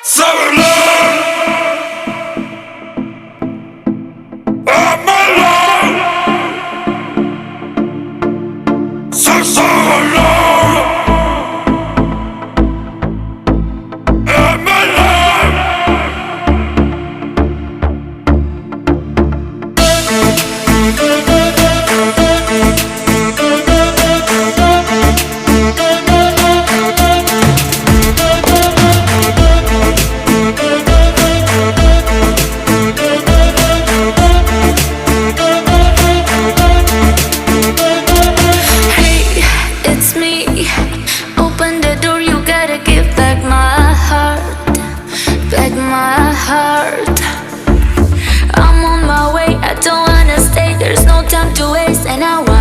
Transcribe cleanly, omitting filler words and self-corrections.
So alone, I'm alone. So alone, I'm alone. Hey, it's me. Open the door, you gotta give back my heart. Back my heart. I'm on my way, I don't wanna stay. There's no time to waste, and I want